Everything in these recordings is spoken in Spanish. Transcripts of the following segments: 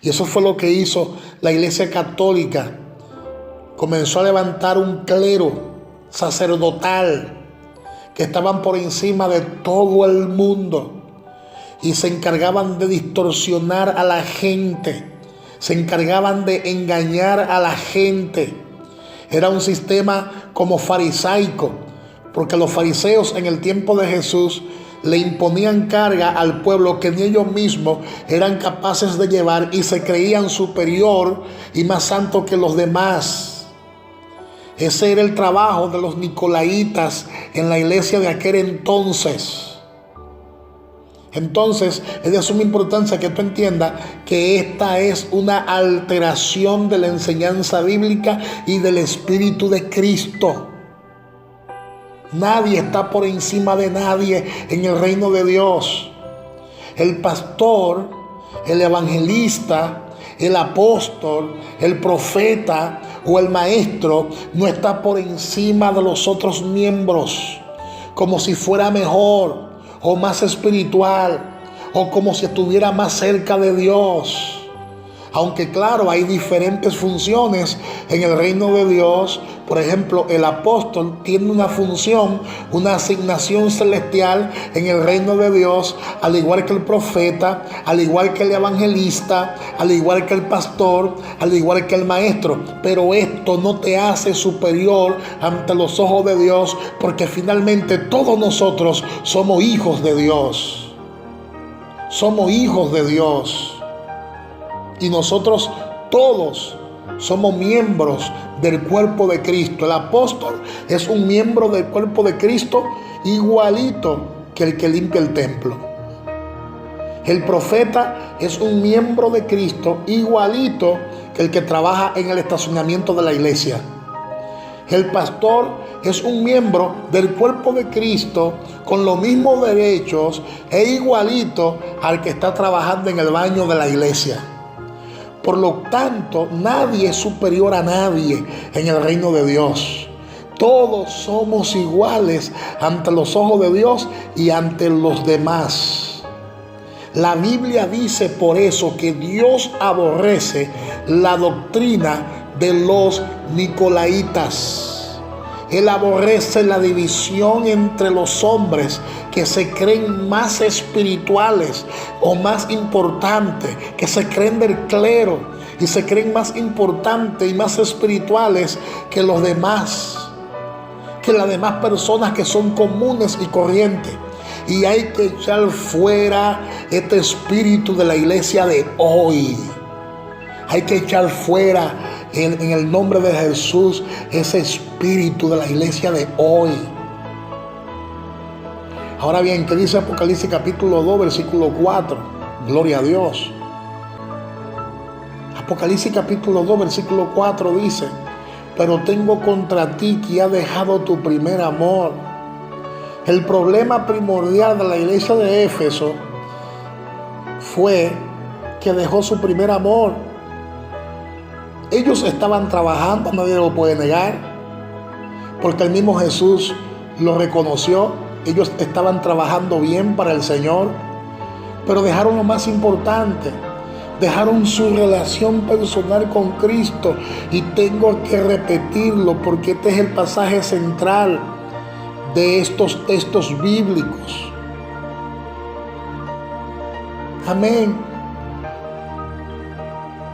Y eso fue lo que hizo la Iglesia Católica. Comenzó a levantar un clero sacerdotal que estaban por encima de todo el mundo y se encargaban de distorsionar a la gente, se encargaban de engañar a la gente. Era un sistema como farisaico, porque los fariseos en el tiempo de Jesús le imponían carga al pueblo que ni ellos mismos eran capaces de llevar y se creían superior y más santo que los demás. Ese era el trabajo de los nicolaitas en la iglesia de aquel entonces. Entonces, es de suma importancia que tú entiendas que esta es una alteración de la enseñanza bíblica y del Espíritu de Cristo. Nadie está por encima de nadie en el reino de Dios. El pastor, el evangelista, el apóstol, el profeta o el maestro no está por encima de los otros miembros, como si fuera mejor o más espiritual o como si estuviera más cerca de Dios. Aunque claro, hay diferentes funciones en el reino de Dios. Por ejemplo, el apóstol tiene una función, una asignación celestial en el reino de Dios, al igual que el profeta, al igual que el evangelista, al igual que el pastor, al igual que el maestro. Pero esto no te hace superior ante los ojos de Dios, porque finalmente todos nosotros somos hijos de Dios. Somos hijos de Dios. Y nosotros todos somos miembros del cuerpo de Cristo. El apóstol es un miembro del cuerpo de Cristo igualito que el que limpia el templo. El profeta es un miembro de Cristo igualito que el que trabaja en el estacionamiento de la iglesia. El pastor es un miembro del cuerpo de Cristo con los mismos derechos e igualito al que está trabajando en el baño de la iglesia. Por lo tanto, nadie es superior a nadie en el reino de Dios. Todos somos iguales ante los ojos de Dios y ante los demás. La Biblia dice por eso que Dios aborrece la doctrina de los nicolaitas. Él aborrece la división entre los hombres que se creen más espirituales o más importantes, que se creen del clero y se creen más importantes y más espirituales que los demás, que las demás personas que son comunes y corrientes. Y hay que echar fuera este espíritu de la iglesia de hoy. Hay que echar fuera en el nombre de Jesús ese espíritu de la iglesia de hoy. Ahora bien, ¿qué dice Apocalipsis capítulo 2, versículo 4? Gloria a Dios. Apocalipsis capítulo 2, versículo 4 dice: pero tengo contra ti que has dejado tu primer amor. El problema primordial de la iglesia de Éfeso fue que dejó su primer amor. Ellos estaban trabajando, nadie lo puede negar, porque el mismo Jesús lo reconoció. Ellos estaban trabajando bien para el Señor, pero dejaron lo más importante, dejaron su relación personal con Cristo. Y tengo que repetirlo porque este es el pasaje central de estos textos bíblicos. Amén.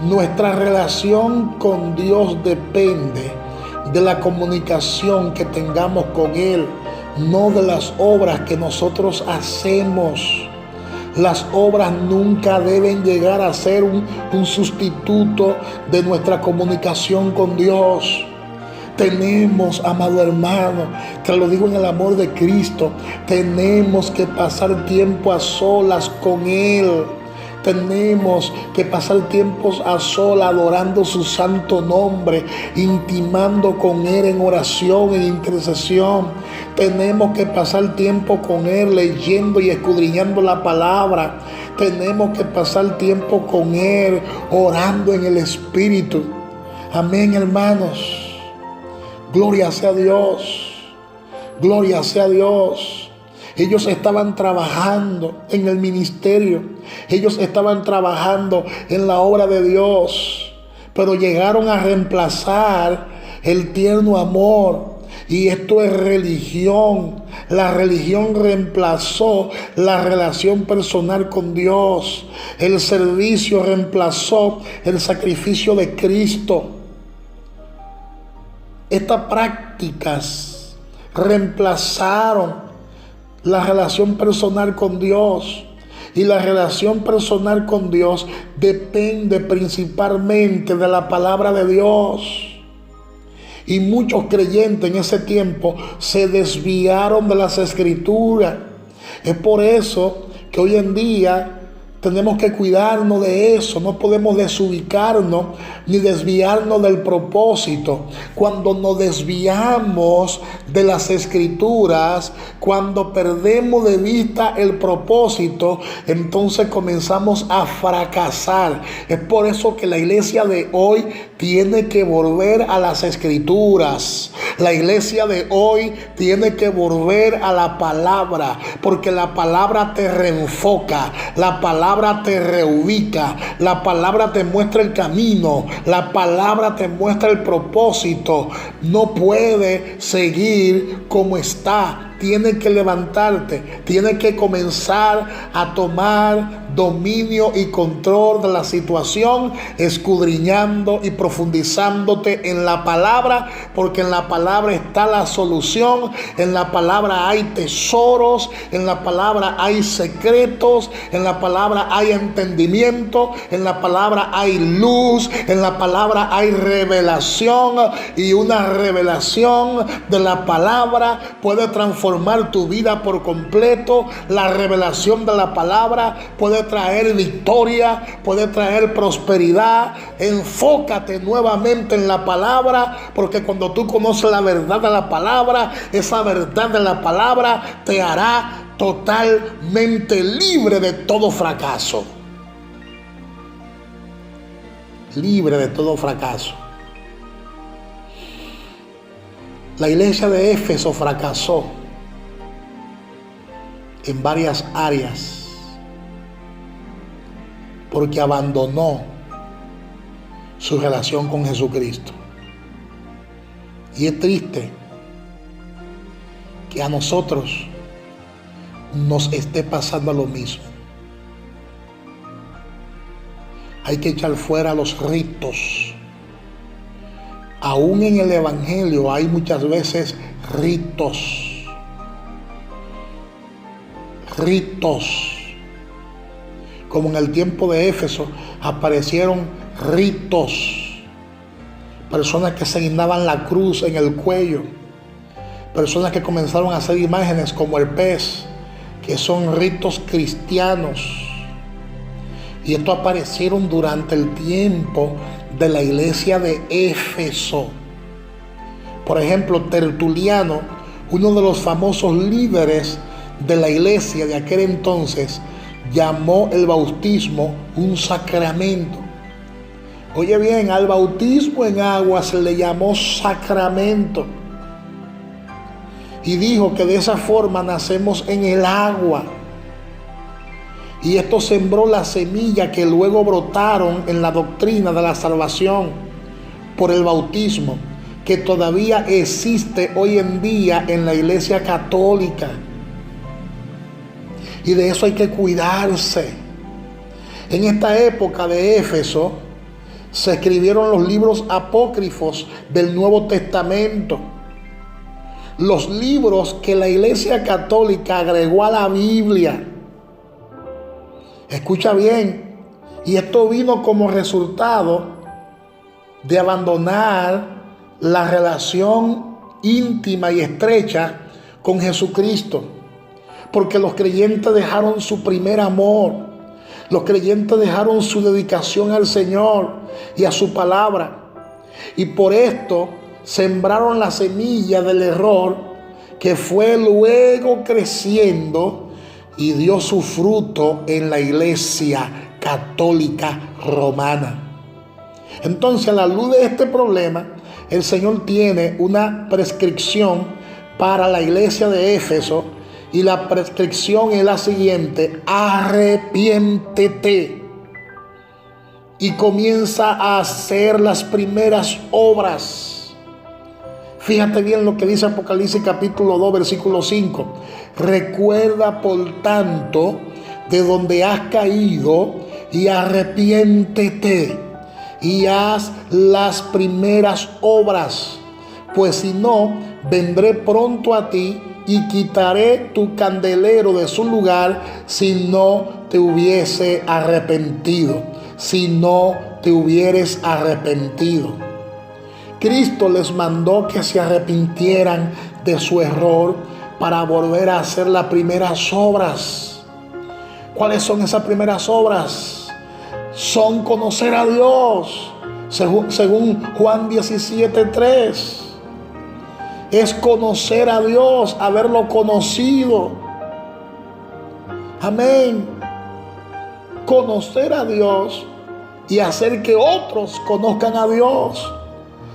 Nuestra relación con Dios depende de la comunicación que tengamos con Él, no de las obras que nosotros hacemos. Las obras nunca deben llegar a ser un sustituto de nuestra comunicación con Dios. Tenemos, amado hermano, te lo digo en el amor de Cristo, tenemos que pasar tiempo a solas con Él. Tenemos que pasar tiempos a solas adorando su santo nombre, intimando con Él en oración, en intercesión. Tenemos que pasar tiempo con Él leyendo y escudriñando la palabra. Tenemos que pasar tiempo con Él orando en el Espíritu. Amén, hermanos. Gloria sea Dios. Gloria sea Dios. Ellos estaban trabajando en el ministerio. Ellos estaban trabajando en la obra de Dios, pero llegaron a reemplazar el tierno amor. Y esto es religión. La religión reemplazó la relación personal con Dios. El servicio reemplazó el sacrificio de Cristo. Estas prácticas reemplazaron la relación personal con Dios. Y la relación personal con Dios depende principalmente de la palabra de Dios. Y muchos creyentes en ese tiempo se desviaron de las Escrituras. Es por eso que hoy en día tenemos que cuidarnos de eso. No podemos desubicarnos ni desviarnos del propósito. Cuando nos desviamos de las Escrituras, cuando perdemos de vista el propósito, entonces comenzamos a fracasar. Es por eso que la iglesia de hoy tiene que volver a las Escrituras. La iglesia de hoy tiene que volver a la palabra, porque la palabra te reenfoca, la palabra te reubica, la palabra te muestra el camino, la palabra te muestra el propósito. No puede seguir como está. Tienes que levantarte, tienes que comenzar a tomar dominio y control de la situación, escudriñando y profundizándote en la palabra, porque en la palabra está la solución, en la palabra hay tesoros, en la palabra hay secretos, en la palabra hay entendimiento, en la palabra hay luz, en la palabra hay revelación, y una revelación de la palabra puede transformar tu vida por completo. La revelación de la palabra puede traer victoria, puede traer prosperidad. Enfócate nuevamente en la palabra, porque cuando tú conoces la verdad de la palabra, esa verdad de la palabra te hará totalmente libre de todo fracaso. Libre de todo fracaso. La iglesia de Éfeso fracasó en varias áreas porque abandonó su relación con Jesucristo. Y es triste que a nosotros nos esté pasando lo mismo. Hay que echar fuera los ritos. Aún en el Evangelio hay muchas veces ritos. Como en el tiempo de Éfeso aparecieron ritos. Personas que se guindaban la cruz en el cuello. Personas que comenzaron a hacer imágenes como el pez, que son ritos cristianos. Y esto aparecieron durante el tiempo de la iglesia de Éfeso. Por ejemplo, Tertuliano, uno de los famosos líderes de la iglesia de aquel entonces, llamó el bautismo un sacramento. Oye bien, al bautismo en agua se le llamó sacramento. Y dijo que de esa forma nacemos en el agua. Y esto sembró la semilla que luego brotaron en la doctrina de la salvación por el bautismo, que todavía existe hoy en día en la iglesia católica. Y de eso hay que cuidarse. En esta época de Éfeso se escribieron los libros apócrifos del Nuevo Testamento. Los libros que la iglesia católica agregó a la Biblia. Escucha bien, y esto vino como resultado de abandonar la relación íntima y estrecha con Jesucristo, porque los creyentes dejaron su primer amor, los creyentes dejaron su dedicación al Señor y a su palabra, y por esto sembraron la semilla del error, que fue luego creciendo y dio su fruto en la iglesia católica romana. Entonces, a la luz de este problema, el Señor tiene una prescripción para la iglesia de Éfeso, Y la prescripción es la siguiente: arrepiéntete y comienza a hacer las primeras obras. Fíjate bien lo que dice Apocalipsis capítulo 2, versículo 5. Recuerda, por tanto, de donde has caído y arrepiéntete y haz las primeras obras, pues si no, vendré pronto a ti y quitaré tu candelero de su lugar si no te hubiese arrepentido, si no te hubieres arrepentido. Cristo les mandó que se arrepintieran de su error para volver a hacer las primeras obras. ¿Cuáles son esas primeras obras? Son conocer a Dios, según Juan 17:3. Es conocer a Dios, haberlo conocido. Amén. Conocer a Dios y hacer que otros conozcan a Dios.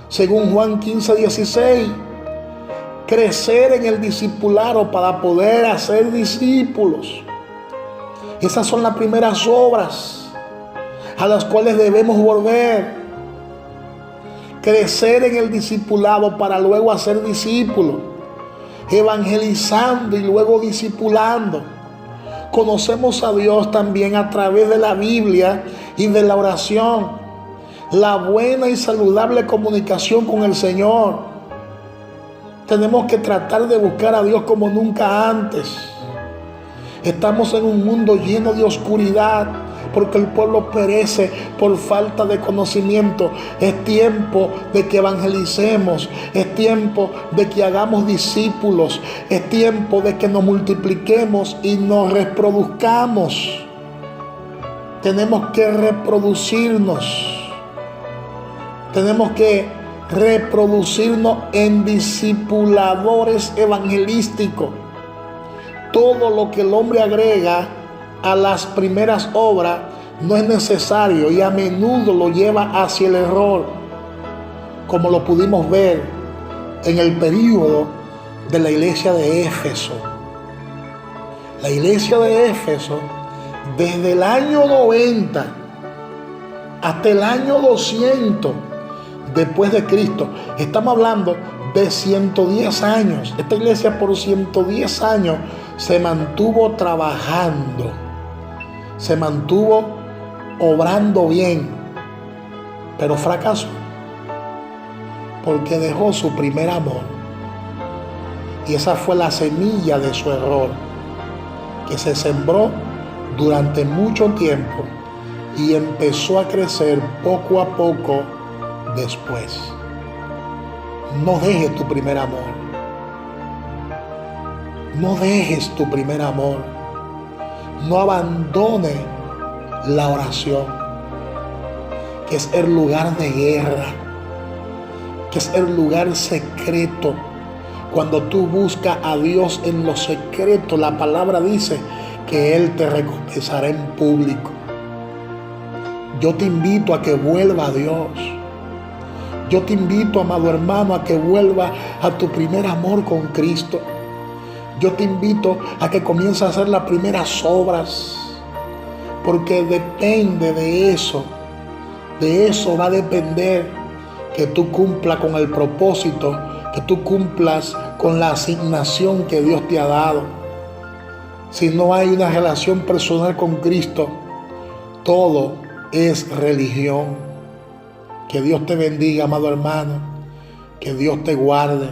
Según Juan 15:16. Crecer en el discipulado para poder hacer discípulos. Esas son las primeras obras a las cuales debemos volver. Crecer en el discipulado para luego hacer discípulos, evangelizando y luego discipulando. Conocemos a Dios también a través de la Biblia y de la oración, la buena y saludable comunicación con el Señor. Tenemos que tratar de buscar a Dios como nunca antes. Estamos en un mundo lleno de oscuridad, porque el pueblo perece por falta de conocimiento. Es tiempo de que evangelicemos, es tiempo de que hagamos discípulos, es tiempo de que nos multipliquemos y nos reproduzcamos. Tenemos que reproducirnos, tenemos que reproducirnos en discipuladores evangelísticos. Todo lo que el hombre agrega a las primeras obras no es necesario y a menudo lo lleva hacia el error, como lo pudimos ver en el período de la iglesia de Éfeso. La iglesia de Éfeso, desde el año 90 hasta el año 200 después de Cristo, estamos hablando de 110 años. Esta iglesia por 110 años se mantuvo trabajando, se mantuvo obrando bien, pero fracasó porque dejó su primer amor. Y esa fue la semilla de su error, que se sembró durante mucho tiempo y empezó a crecer poco a poco después. No dejes tu primer amor. No dejes tu primer amor. No abandones la oración, que es el lugar de guerra, que es el lugar secreto. Cuando tú buscas a Dios en lo secreto, la palabra dice que Él te recompensará en público. Yo te invito a que vuelva a Dios. Yo te invito, amado hermano, a que vuelva a tu primer amor con Cristo. Yo te invito a que comiences a hacer las primeras obras, porque depende de eso. De eso va a depender que tú cumplas con el propósito, que tú cumplas con la asignación que Dios te ha dado. Si no hay una relación personal con Cristo, todo es religión. Que Dios te bendiga, amado hermano. Que Dios te guarde.